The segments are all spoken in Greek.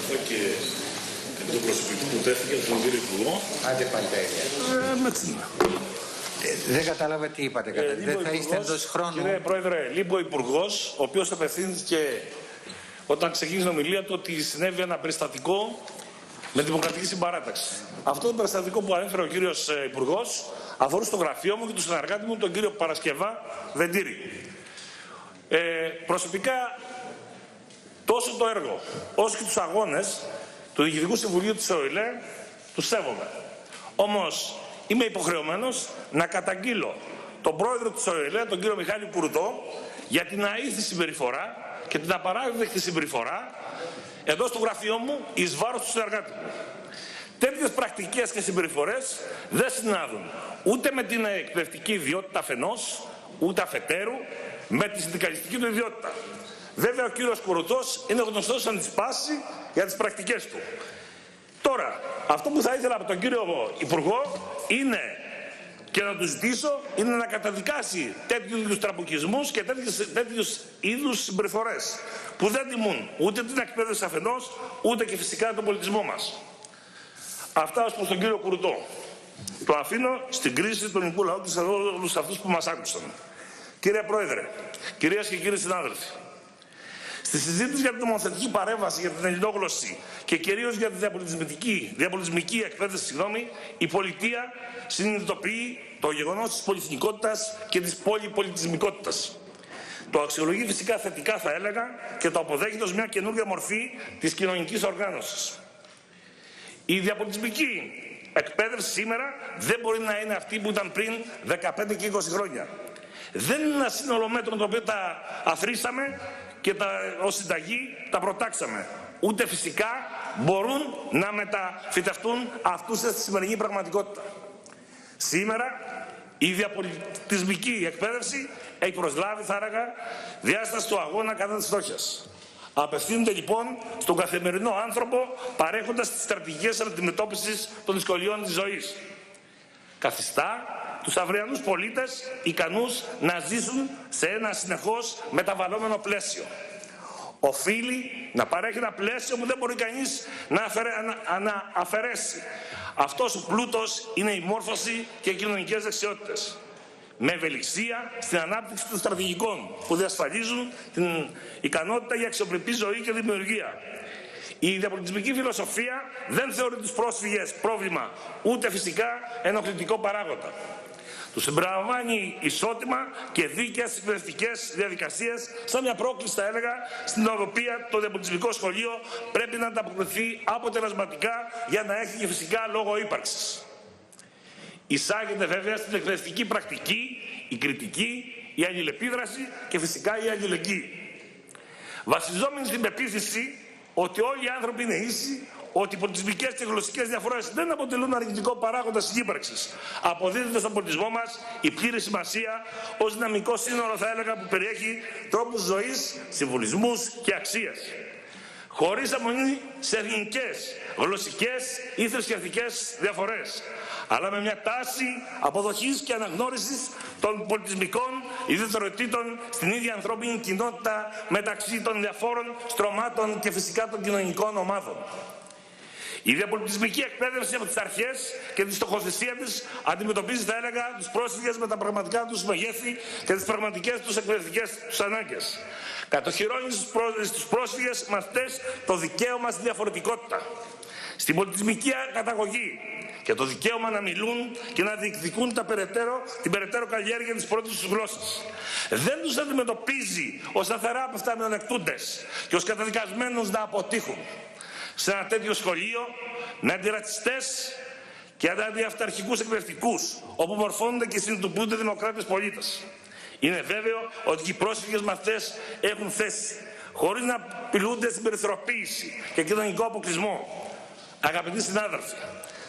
αναφερθώ και το προσωπικό που τέθηκε στον κύριο Υπουργό. Άντε Παντέλια. Δεν κατάλαβα τι είπατε. Δεν θα είστε εντός χρόνου. Κύριε Πρόεδρε, λείπει ο Υπουργός, ο οποίος απευθύνθηκε όταν ξεκίνησε η ομιλία του ότι συνέβη ένα περιστατικό με δημοκρατική συμπαράταξη. Αυτό το περιστατικό που ανέφερε ο κύριος Υπουργός αφορούσε το γραφείο μου και τον συνεργάτη μου, τον κύριο Παρασκευά Βεντήρη. Προσωπικά, τόσο το έργο όσο και τους αγώνες του Διοικητικού Συμβουλίου της ΟΗΛΕ τους σέβομαι. Όμως είμαι υποχρεωμένος να καταγγείλω τον πρόεδρο της ΟΗΛΕ, τον κύριο Μιχάλη Κουρτό, για την αήθη συμπεριφορά και την απαράδεκτη συμπεριφορά εδώ στο γραφείο μου εις βάρος του συνεργάτη μου. Τέτοιες πρακτικές και συμπεριφορές δεν συνάδουν ούτε με την εκπαιδευτική ιδιότητα αφενός, ούτε αφετέρου με τη συνδικαλιστική του ιδιότητα. Βέβαια ο κύριος Κουρτός είναι γνωστός σαν τη σπάση για τις πρακτικές του. Τώρα, αυτό που θα ήθελα από τον κύριο Υπουργό είναι και να του ζητήσω είναι να καταδικάσει τέτοιου είδους τραμπουκισμούς και τέτοιους είδους συμπεριφορές που δεν τιμούν ούτε την εκπαίδευση αφενός, ούτε και φυσικά τον πολιτισμό μας. Αυτά ως προς τον κύριο Κουρτό. Το αφήνω στην κρίση του ελληνικού λαού και σε όλους αυτούς που μας άκουσαν. Κύριε Πρόεδρε, κυρίες και κύριοι συνάδελφοι, στη συζήτηση για την νομοθετική παρέμβαση για την ελληνόγλωση και κυρίως για τη διαπολιτισμική εκπαίδευση, η πολιτεία συνειδητοποιεί το γεγονός της πολυεθνικότητας και της πολυπολιτισμικότητας. Το αξιολογεί φυσικά θετικά, θα έλεγα, και το αποδέχεται ως μια καινούργια μορφή της κοινωνικής οργάνωσης. Η διαπολιτισμική εκπαίδευση σήμερα δεν μπορεί να είναι αυτή που ήταν πριν 15 και 20 χρόνια. Δεν είναι ένα σύνολο μέτρων το οποίο τα αθροίσαμε και ως συνταγή τα προτάξαμε. Ούτε φυσικά μπορούν να μεταφυτευτούν αυτούς στη σημερινή πραγματικότητα. Σήμερα η διαπολιτισμική εκπαίδευση έχει προσλάβει, θα έλεγα, διάσταση του αγώνα κατά της φτώχειας. Απευθύνεται λοιπόν στον καθημερινό άνθρωπο παρέχοντας τις στρατηγικές αντιμετώπισης των δυσκολιών της ζωής. Καθιστά τους αυριανούς πολίτες ικανούς να ζήσουν σε ένα συνεχώς μεταβαλλόμενο πλαίσιο. Οφείλει να παρέχει ένα πλαίσιο που δεν μπορεί κανείς να αφαιρέσει. Αυτός ο πλούτος είναι η μόρφωση και οι κοινωνικές δεξιότητες. Με ευελιξία στην ανάπτυξη των στρατηγικών που διασφαλίζουν την ικανότητα για αξιοπρεπή ζωή και δημιουργία. Η διαπολιτισμική φιλοσοφία δεν θεωρεί τους πρόσφυγες πρόβλημα, ούτε φυσικά ενοχλητικό παράγοντα. Τους συμπεριλαμβάνει ισότιμα και δίκαιες εκπαιδευτικές διαδικασίες, σαν μια πρόκληση, θα έλεγα, στην οποία το διαπολιτισμικό σχολείο πρέπει να ανταποκριθεί αποτελεσματικά για να έχει και φυσικά λόγο ύπαρξης. Εισάγεται βέβαια στην εκπαιδευτική πρακτική η κριτική, η αλληλεπίδραση και φυσικά η αλληλεγγύη. Βασιζόμενοι στην πεποίθηση ότι όλοι οι άνθρωποι είναι ίσοι, ότι οι πολιτισμικές και γλωσσικές διαφορές δεν αποτελούν αρνητικό παράγοντα της ύπαρξης. Αποδίδεται στον πολιτισμό μας η πλήρη σημασία ως δυναμικό σύνολο, θα έλεγα, που περιέχει τρόπους ζωής, συμβολισμούς και αξίες. Χωρίς αμονή σε εθνικές, γλωσσικές ή θρησκευτικές διαφορές, αλλά με μια τάση αποδοχής και αναγνώρισης των πολιτισμικών ιδιαιτεροτήτων στην ίδια ανθρώπινη κοινότητα μεταξύ των διαφόρων στρωμάτων και φυσικά των κοινωνικών ομάδων. Η διαπολιτισμική εκπαίδευση από τις αρχές και τη στοχοθεσία της αντιμετωπίζει, θα έλεγα, τους πρόσφυγες με τα πραγματικά τους μεγέθη και τις πραγματικές τους εκπαιδευτικές τους ανάγκες. Κατοχυρώνει στους πρόσφυγες μαθητές το δικαίωμα στη διαφορετικότητα, στην πολιτισμική καταγωγή και το δικαίωμα να μιλούν και να διεκδικούν την περαιτέρω καλλιέργεια της πρώτης τους γλώσσας. Δεν τους αντιμετωπίζει ως αθεράπευτα μειονεκτούντες και ως καταδικασμένους να αποτύχουν. Σε ένα τέτοιο σχολείο με αντιρατσιστές και αντιαυταρχικούς εκπαιδευτικούς, όπου μορφώνονται και συνειδητοποιούνται δημοκράτες πολίτες. Είναι βέβαιο ότι οι πρόσφυγες μαθητές έχουν θέση, χωρίς να απειλούνται στην περιθωριοποίηση και κοινωνικό αποκλεισμό. Αγαπητοί συνάδελφοι,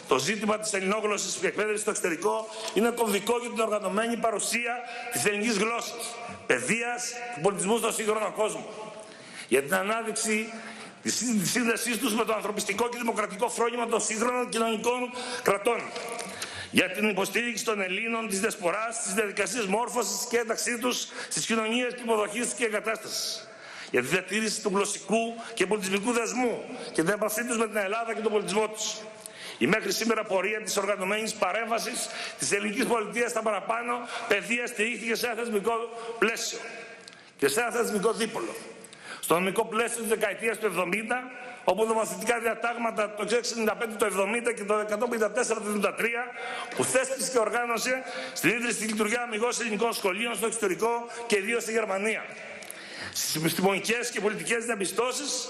το ζήτημα της ελληνόγλωσσης και εκπαίδευσης στο εξωτερικό είναι κομβικό για την οργανωμένη παρουσία της ελληνικής γλώσσας, παιδείας και πολιτισμού στον σύγχρονο κόσμο. Για την ανάδειξη τη σύνδεσή τους με το ανθρωπιστικό και δημοκρατικό φρόνημα των σύγχρονων κοινωνικών κρατών. Για την υποστήριξη των Ελλήνων της Διασποράς, στις διαδικασίες μόρφωσης και ένταξή τους στις κοινωνίες και υποδοχής και εγκατάστασης. για τη διατήρηση του γλωσσικού και πολιτισμικού δεσμού και την επαφή τους με την Ελλάδα και τον πολιτισμό τους. Η μέχρι σήμερα πορεία της οργανωμένης παρέμβασης της ελληνικής πολιτείας στα παραπάνω πεδία στηρίχθηκε σε ένα θεσμικό πλαίσιο και σε ένα θεσμικό δίπολο. Στο νομικό πλαίσιο της δεκαετίας του 70, όπου νομοθετικά διατάγματα το 695 το 70 και το 154 το 73, που θέσπισε και οργάνωσε στην ίδρυση τη λειτουργία αμιγώς ελληνικών σχολείων στο εξωτερικό και ιδίως στη Γερμανία. Στις επιστημονικές και πολιτικές διαπιστώσεις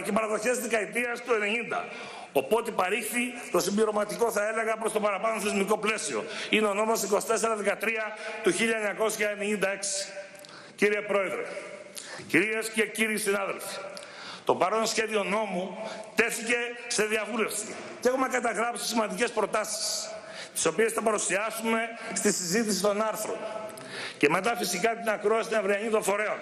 και παραδοχές της δεκαετίας του 90. Οπότε παρήχθη το συμπληρωματικό, θα έλεγα, προς το παραπάνω θεσμικό πλαίσιο. Είναι ο νόμος 2413 του 1996. Κύριε Πρόεδρε, κυρίες και κύριοι συνάδελφοι, το παρόν σχέδιο νόμου τέθηκε σε διαβούλευση και έχουμε καταγράψει σημαντικές προτάσεις, τις οποίες θα παρουσιάσουμε στη συζήτηση των άρθρων και μετά φυσικά την ακρόαση στην αυριανή των φορέων.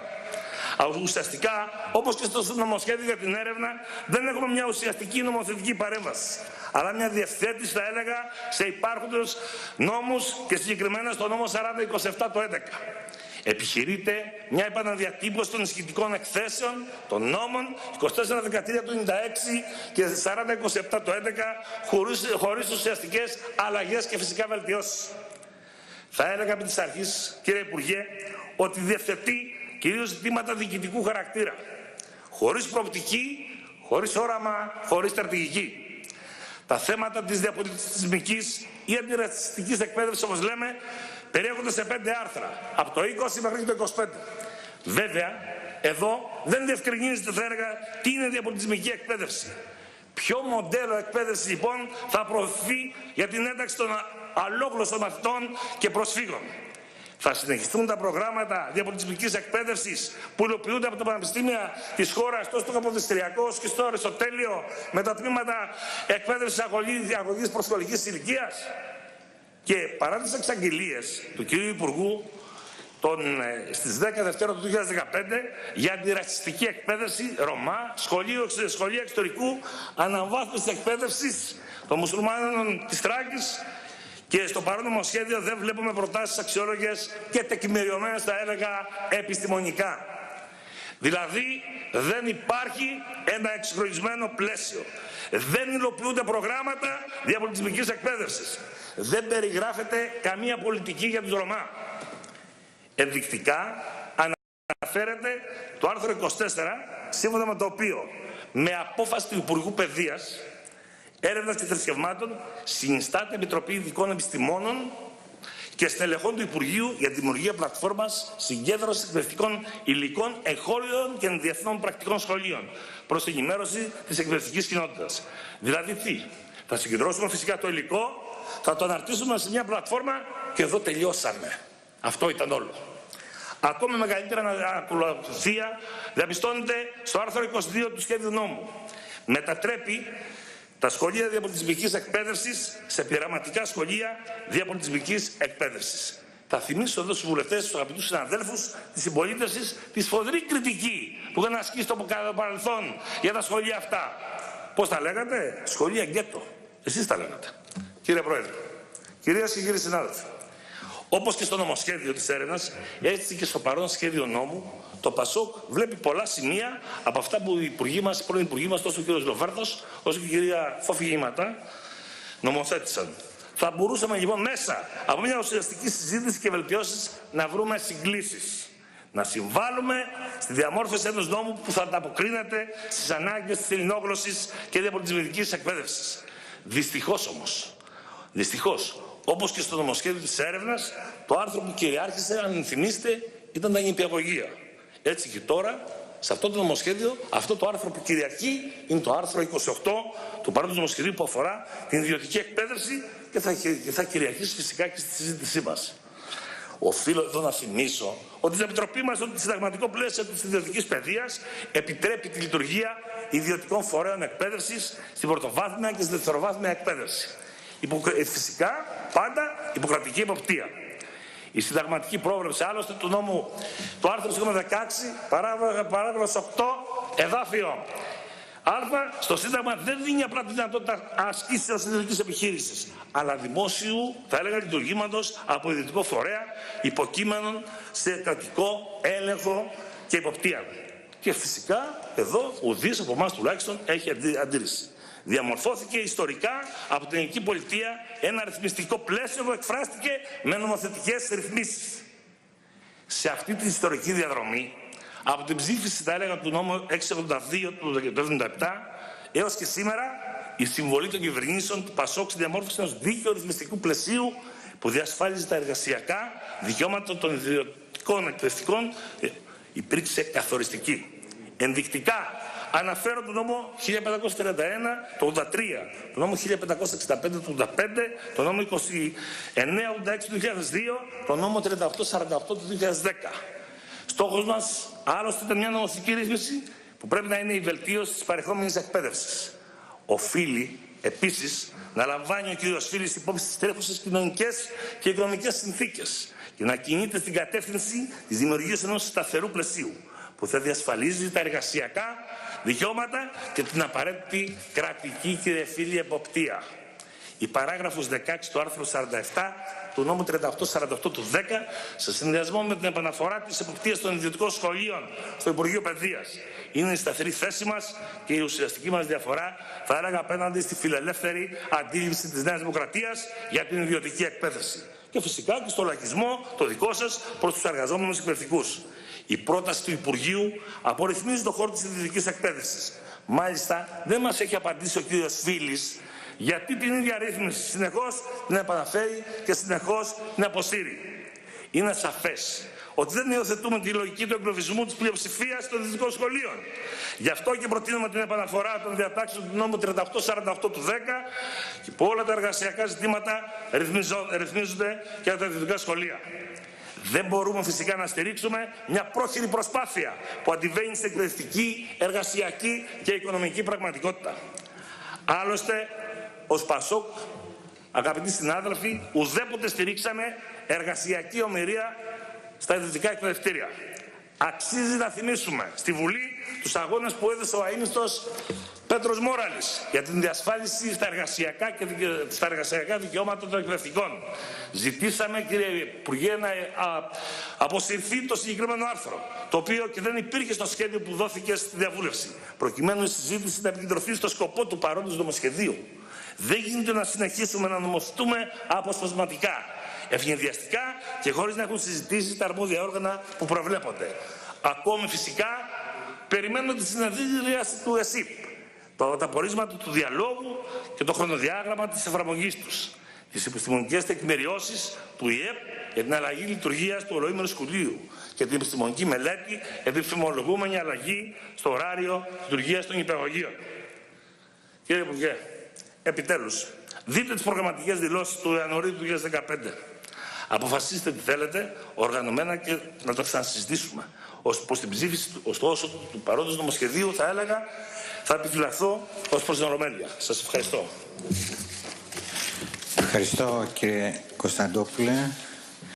Ουσιαστικά, όπως και στο νομοσχέδιο για την έρευνα, δεν έχουμε μια ουσιαστική νομοθετική παρέμβαση, αλλά μια διευθέτηση, θα έλεγα, σε υπάρχοντες νόμους και συγκεκριμένα στο νόμο 4027 το 11. Επιχειρείται μια επαναδιατύπωση των ισχυτικών εκθέσεων των νόμων 2413 του 96 και 4027 το 11 χωρίς ουσιαστικές αλλαγές και φυσικά βελτιώσεις. Θα έλεγα επί της αρχής, κύριε Υπουργέ, ότι διευθετεί κυρίως ζητήματα διοικητικού χαρακτήρα, χωρίς προοπτική, χωρίς όραμα, χωρίς στρατηγική. Τα θέματα της διαπολιτισμικής ή αντιρατσιστικής εκπαίδευσης, όπως λέμε, περιέχονται σε 5 άρθρα, από το 20 μέχρι το 25. Βέβαια, εδώ δεν διευκρινίζεται, θα έλεγα, τι είναι διαπολιτισμική εκπαίδευση. Ποιο μοντέλο εκπαίδευση, λοιπόν, θα προωθηθεί για την ένταξη των αλλόγλωσσων μαθητών και προσφύγων. Θα συνεχιστούν τα προγράμματα διαπολιτισμικής εκπαίδευσης που υλοποιούνται από τα πανεπιστήμια της χώρας, τόσο στο Καποδιστριακό όσο και στο Αριστοτέλειο, με τα τμήματα εκπαίδευσης αγωγής προσχολικής ηλικίας. Και παρά τις εξαγγελίες του κ. Υπουργού στις 10 Δευτέρα του 2015 για αντιρατσιστική εκπαίδευση, Ρωμά, σχολεία εξωτερικού, αναβάθμιση εκπαίδευσης των μουσουλμάνων της Θράκης, και στο παρόν νομοσχέδιο δεν βλέπουμε προτάσεις αξιόλογες και τεκμηριωμένες, θα έλεγα, επιστημονικά. Δηλαδή δεν υπάρχει ένα εξυγχρονισμένο πλαίσιο. Δεν υλοποιούνται προγράμματα διαπολιτισμικής εκπαίδευσης. Δεν περιγράφεται καμία πολιτική για τους Ρωμά. Ενδεικτικά αναφέρεται το άρθρο 24, σύμφωνα με το οποίο με απόφαση του Υπουργού Παιδείας, Έρευνας και Θρησκευμάτων συνιστάται Επιτροπή Ειδικών Επιστημόνων και στελεχών του Υπουργείου για τη δημιουργία πλατφόρμας συγκέντρωσης εκπαιδευτικών υλικών εγχώριων και διεθνών πρακτικών σχολείων προς την ενημέρωση της εκπαιδευτικής κοινότητας. Δηλαδή τι? Θα συγκεντρώσουμε φυσικά το υλικό, θα το αναρτήσουμε σε μια πλατφόρμα και εδώ τελειώσαμε. Αυτό ήταν όλο. Ακόμη μεγαλύτερη ανακολουθία διαπιστώνεται στο άρθρο 22 του σχέδιου νόμου. Μετατρέπει τα σχολεία διαπολιτισμικής εκπαίδευσης σε πειραματικά σχολεία διαπολιτισμικής εκπαίδευσης. Θα θυμίσω εδώ στους βουλευτές, στους αγαπητούς συναδέλφους της συμπολίτευσης, τη σφοδρή κριτική που είχαν ασκήσει στο παρελθόν για τα σχολεία αυτά. Πώς τα λέγατε? Σχολεία γκέτο. Εσείς τα λέγατε. Κύριε Πρόεδρε, κυρίες και κύριοι συνάδελφοι, όπως και στο νομοσχέδιο της έρευνας, έτσι και στο παρόν σχέδιο νόμου, το ΠΑΣΟΚ βλέπει πολλά σημεία από αυτά που οι πρώην υπουργοί μας, τόσο ο κ. Λοβέρδος, όσο και η κυρία Φόφη Γήματα, νομοθέτησαν. Θα μπορούσαμε λοιπόν μέσα από μια ουσιαστική συζήτηση και βελτιώσεις να βρούμε συγκλήσεις. Να συμβάλλουμε στη διαμόρφωση ενός νόμου που θα ανταποκρίνεται στις ανάγκες της ελληνόγλωσσης και διαπολιτισμικής εκπαίδευσης. Δυστυχώς όμως, όπως και στο νομοσχέδιο της έρευνας, το άρθρο που κυριάρχησε, αν θυμίστε, ήταν τα νηπιαγωγεία. Έτσι και τώρα, σε αυτό το νομοσχέδιο, αυτό το άρθρο που κυριαρχεί είναι το άρθρο 28 του παρόντος νομοσχεδίου που αφορά την ιδιωτική εκπαίδευση και θα κυριαρχήσει φυσικά και στη συζήτησή μας. Οφείλω εδώ να θυμίσω ότι στην Επιτροπή μας, ότι το συνταγματικό πλαίσιο της ιδιωτικής παιδείας επιτρέπει τη λειτουργία ιδιωτικών φορέων εκπαίδευσης στην πρωτοβάθμια και στη δευτεροβάθμια εκπαίδευση. Φυσικά, πάντα υποκρατική εποπτεία. Η συνταγματική πρόβλεψη άλλωστε του νόμου, του άρθρου 16, παράγραφος 8, εδάφιο Α, στο Σύνταγμα δεν δίνει απλά τη δυνατότητα ασκήσεως ιδιωτικής επιχείρησης, αλλά δημόσιου, θα έλεγα, λειτουργήματος από ιδιωτικό φορέα, υποκείμενον σε κρατικό έλεγχο και υποπτία. Και φυσικά εδώ ουδής από εμάς τουλάχιστον έχει αντίρρηση. Διαμορφώθηκε ιστορικά από την ελληνική πολιτεία ένα ρυθμιστικό πλαίσιο που εκφράστηκε με νομοθετικές ρυθμίσεις. Σε αυτή την ιστορική διαδρομή, από την ψήφιση, θα έλεγα, του νόμου 682 του 1977 έως και σήμερα, η συμβολή των κυβερνήσεων του ΠΑΣΟΚ στη διαμόρφωση ενός δίκαιου ρυθμιστικού πλαισίου που διασφάλιζε τα εργασιακά δικαιώματα των ιδιωτικών εκπαιδευτικών υπήρξε καθοριστική. Ενδεικτικά αναφέρω τον νόμο 1531 το 83, τον νόμο 1565 το 85, τον νόμο 2986 του 2002, τον νόμο 3848 του 2010. Στόχος μας άλλωστε ήταν μια νομοθετική ρύθμιση που πρέπει να είναι η βελτίωση της παρεχόμενης εκπαίδευσης. Οφείλει επίσης να λαμβάνει ο κ. Φίλης υπόψη τις τρέχουσες κοινωνικές και οικονομικές συνθήκες και να κινείται στην κατεύθυνση της δημιουργίας ενός σταθερού πλαισίου που θα διασφαλίζει τα εργασιακά δικαιώματα και την απαραίτητη κρατική και φίλη εποπτεία. Η παράγραφος 16 του άρθρου 47 του νόμου 3848 του 10, σε συνδυασμό με την επαναφορά της εποπτείας των ιδιωτικών σχολείων στο Υπουργείο Παιδείας, είναι η σταθερή θέση μας και η ουσιαστική μας διαφορά, θα έλεγα, απέναντι στη φιλελεύθερη αντίληψη της Νέας Δημοκρατίας για την ιδιωτική εκπαίδευση. Και φυσικά και στο λαϊκισμό, το δικό σας, προς τους εργαζόμενους εκπαιδευτικούς. Η πρόταση του Υπουργείου απορριθμίζει το χώρο της ιδιωτικής εκπαίδευσης. Μάλιστα, δεν μας έχει απαντήσει ο κ. Φίλης γιατί την ίδια ρύθμιση συνεχώς την επαναφέρει και συνεχώς την αποσύρει. Είναι σαφές ότι δεν υιοθετούμε τη λογική του εγκλωβισμού της πλειοψηφίας των ιδιωτικών σχολείων. Γι' αυτό και προτείνουμε την επαναφορά των διατάξεων του νόμου 3848 του 10 και που όλα τα εργασιακά ζητήματα ρυθμίζονται και από τα ιδιωτικά σχολεία. Δεν μπορούμε φυσικά να στηρίξουμε μια πρόχειρη προσπάθεια που αντιβαίνει στην εκπαιδευτική, εργασιακή και οικονομική πραγματικότητα. Άλλωστε, ως ΠΑΣΟΚ, αγαπητοί συνάδελφοι, ουδέποτε στηρίξαμε εργασιακή ομηρία στα ιδιωτικά εκπαιδευτήρια. Αξίζει να θυμίσουμε στη Βουλή τους αγώνες που έδωσε ο αείμνηστος Πέτρος Μόραλης για την διασφάλιση στα εργασιακά δικαιώματα των εκπαιδευτικών. Ζητήσαμε, κύριε Υπουργέ, να αποσυρθεί το συγκεκριμένο άρθρο, το οποίο και δεν υπήρχε στο σχέδιο που δόθηκε στη διαβούλευση, προκειμένου η συζήτηση να επικεντρωθεί στο σκοπό του παρόντος νομοσχεδίου. Δεν γίνεται να συνεχίσουμε να νομοθετούμε αποσπασματικά, ευνηδιαστικά και χωρίς να έχουν συζητήσει τα αρμόδια όργανα που προβλέπονται. Ακόμη φυσικά περιμένουμε τη συνεδρίαση του ΕΣΥΠ, τα πορίσματα του διαλόγου και το χρονοδιάγραμμα της εφαρμογής τους, τις επιστημονικές τεκμηριώσεις του ΙΕΠ για την αλλαγή λειτουργίας του ολοήμερου σχολείου και την επιστημονική μελέτη για την φημολογούμενη αλλαγή στο ωράριο λειτουργίας των υπηαγωγείων. Κύριε Υπουργέ, επιτέλους, δείτε τις προγραμματικές δηλώσεις του Ιανουαρίου του 2015. Αποφασίστε τι θέλετε, οργανωμένα, και να το ξανασυζητήσουμε. Ως προς την ψήφιση, ωστόσο, του παρόντος νομοσχεδίου, θα έλεγα, θα επιφυλαχθώ ως προς την Ολομέλεια. Σας ευχαριστώ. Ευχαριστώ, κύριε Κωνσταντόπουλε.